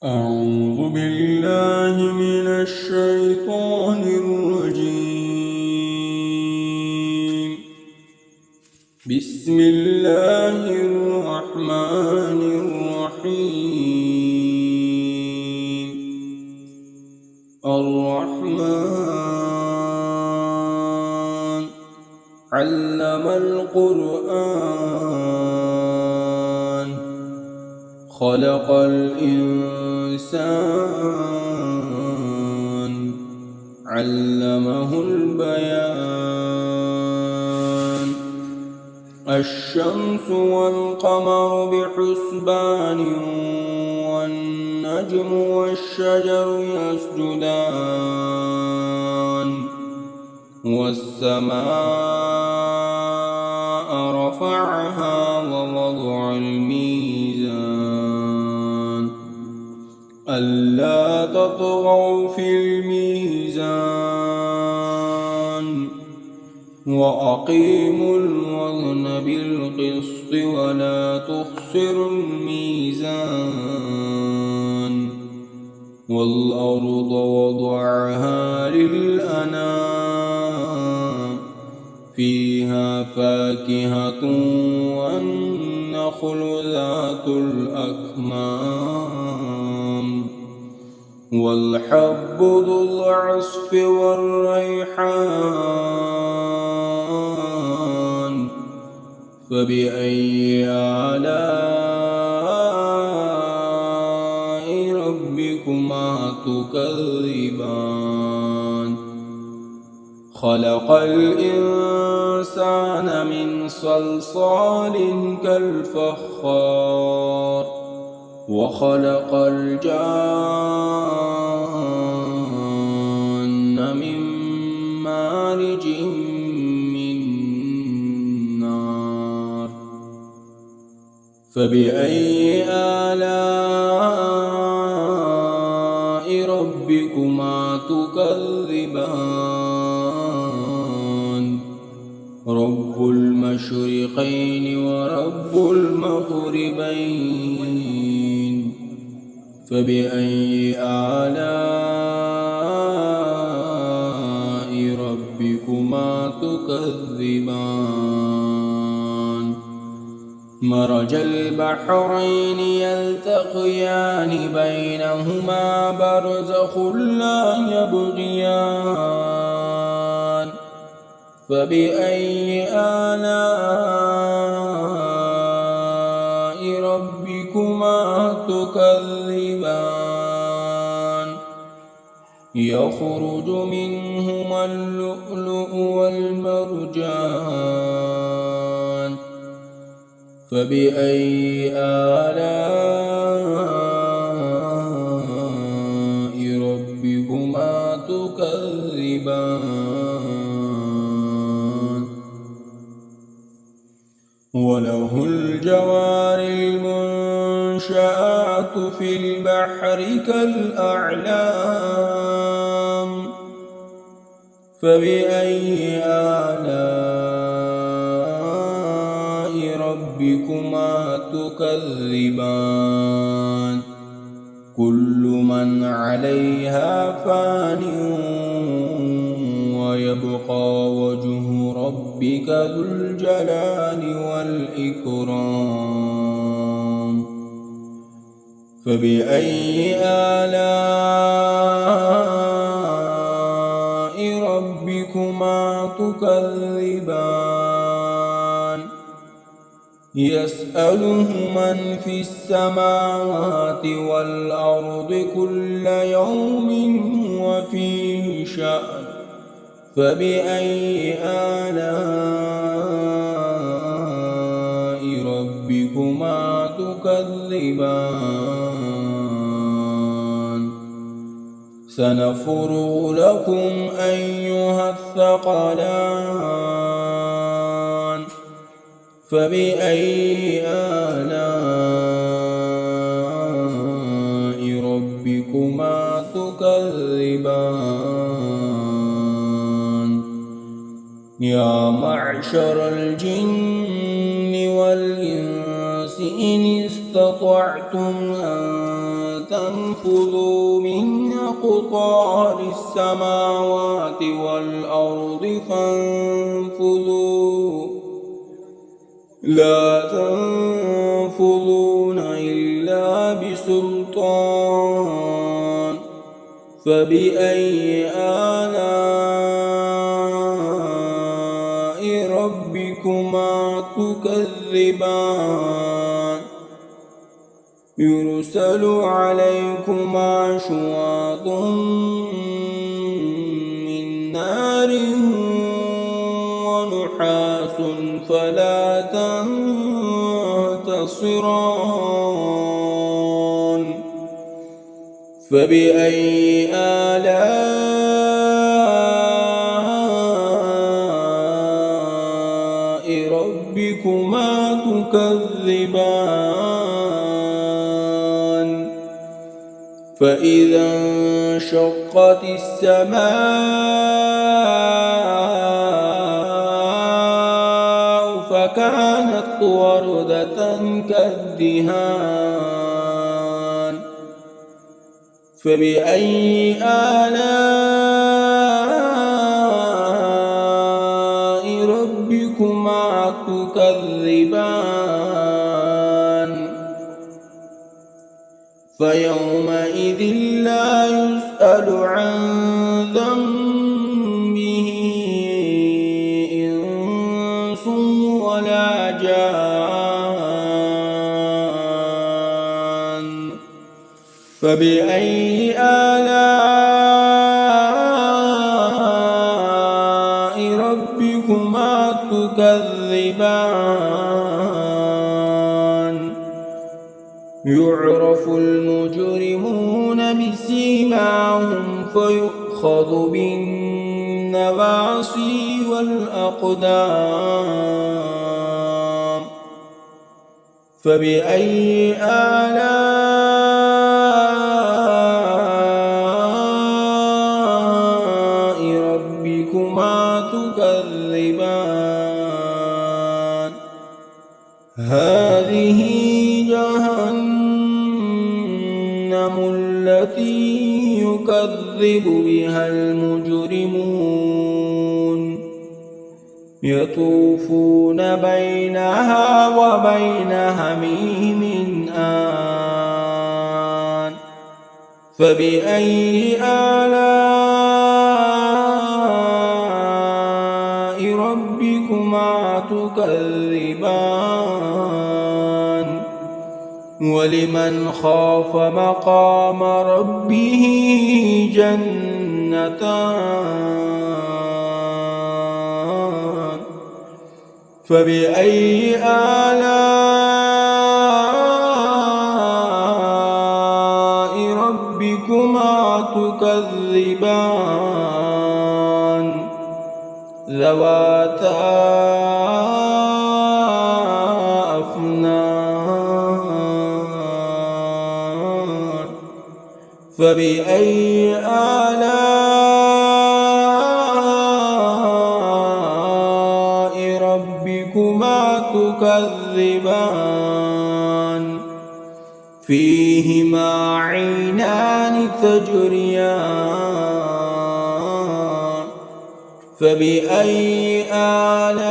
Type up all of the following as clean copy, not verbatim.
أعوذ بالله من الشيطان الرجيم. بسم الله الرحمن الرحيم. الرحمن علم القرآن خلق الإنسان علمه البيان. الشمس والقمر بحسبان والنجم والشجر يسجدان والسماء رفعها ووضع الميزان ألا تطغوا في الميزان وأقيموا الوزن بالقسط ولا تخسروا الميزان والأرض وضعها للأنام فيها فاكهة والنخل ذات الأكمام والحب ذو العصف والريحان فبأي آلاء ربكما تكذبان خلق الإنسان من صلصال كالفخار وخلق الجان من مارج من نار فبأي آلاء ربكما تكذبان رب المشرقين ورب المغربين فبأي آلاء ربكما تكذبان مرج البحرين يلتقيان بينهما برزخ لا يبغيان فبأي آلاء ربكما تكذبان يخرج منهما اللؤلؤ والمرجان فبأي آلاء ربكما تكذبان وله الجوار المنشآت في البحر كالأعلام فبأي آلاء ربكما تكذبان كل من عليها فان ويبقى وجه ربك ذو الجلال والإكرام فبأي آلاء ربكما تكذبان يسأله من في السماوات والأرض كل يوم وفيه شأن فبأي آلاء ربكما تكذبان سنفرغ لكم أيها الثقلان فبأي آلاء ربكما تكذبان يا معشر الجن والإنس إن استطعتم استطعتم أن تنفذوا من أقطار السماوات والأرض فانفذوا لا تنفذون إلا بسلطان فبأي آلاء ربكما تكذبان يرسل عليكما شواظ من نار ونحاس فلا تنتصران فبأي آلاء ربكما تكذبان فإذا انشقت السماء فكانت وردة كالدهان فبأي آلاء ربكما تكذبان فيومئذ لا يسأل عن ذنبه إنس ولا جان فبأي آلاء ربكما تكذبان يعرف المجرمون بسيماهم فيؤخذ بالنواصي والأقدام فبأي آلاء ربكما تكذبان هذه جهنم التي يكذب بها المجرمون يطوفون بينها وبين حميم آن فبأي آلاء ربكما تكذبان ولمن خاف مقام ربه جنتان فبأي آلاء ربكما تكذبان ذواتا أفنان فبأي آلاء ربكما تكذبان فيهما عينان تجريان فبأي آلاء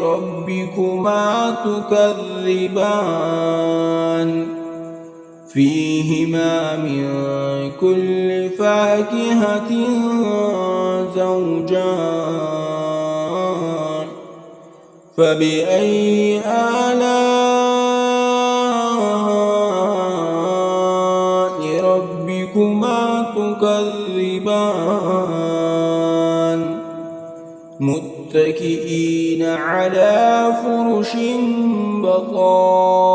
ربكما تكذبان فيهما من كل فاكهة زوجان فبأي آلاء ربكما تكذبان متكئين على فرش بطائنها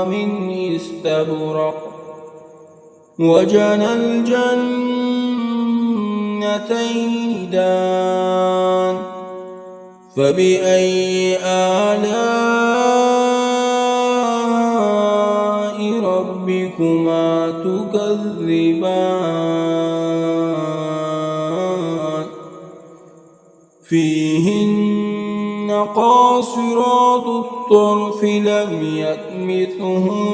من استبرق وجنى الجنتين دان فبأي آلاء ربكما تكذبان فيهن قاصرات الطرف لم يطمثهن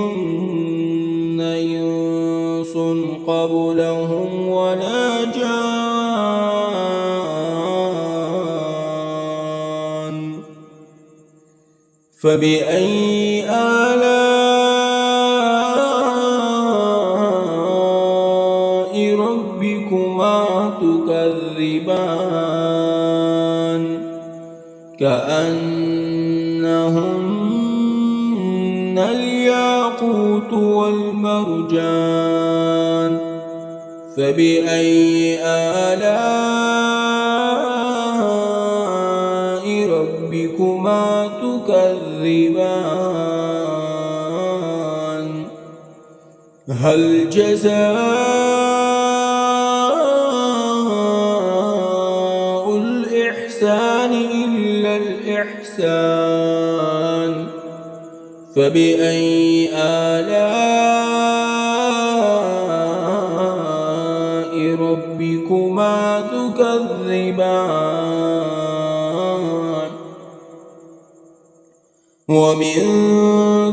إنس قبلهم ولا جان فبأي آلاء ربكما تكذبان كأنهن الياقوت والمرجان فبأي آلاء ربكما تكذبان هل جزاء الإحسان إلا الإحسان فبأي آلاء ربكما تكذبان ومن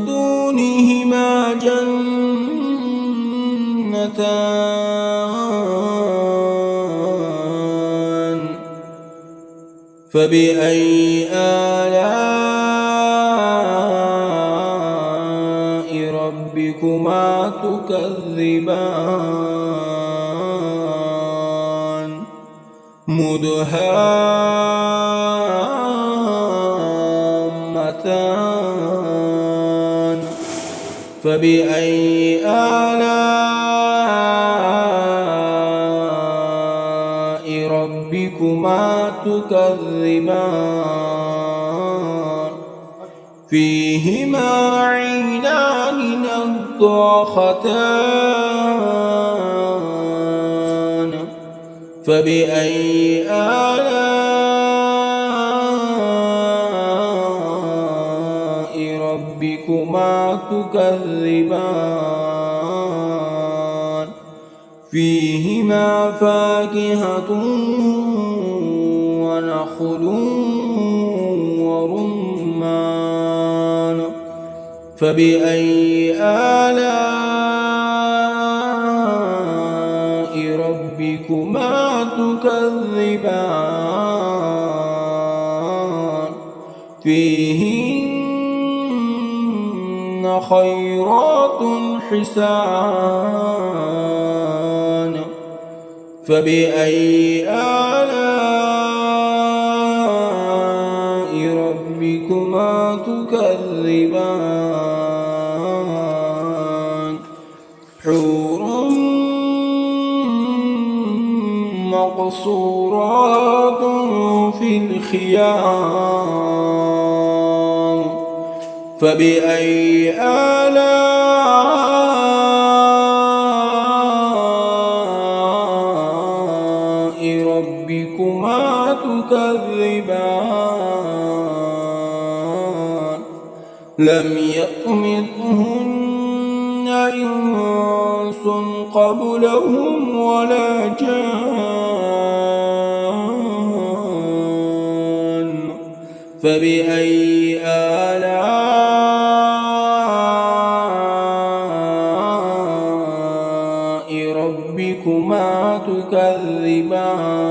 دونهما جنتان فبأي آلاء ربكما تكذبان مدهامتان فبأي آلاء ربكما تكذبان فيهما عينان نضاختان فبأي آلاء ربكما تكذبان فيهما فاكهة ونخل ورمان فبأي آلاء ربكما تكذبان فيهن خيرات حسان فبأي آلاء ربكما تكذبان حور مقصورات في الخيام فبأي آلاء ربكما تكذبان لم يطمثهن إنس قبلهم ولا جان فبأي آلاء ربكما تكذبان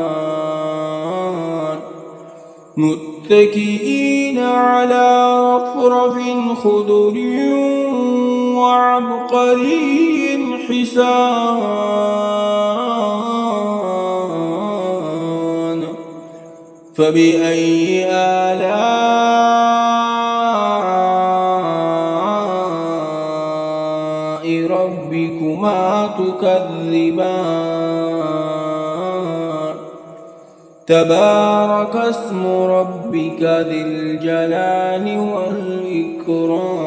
متكئين على رفرف خضر وعبقري حسان فبأي آلاء ربكما تكذبان تبارك اسم ربك ذي الجلال والإكرام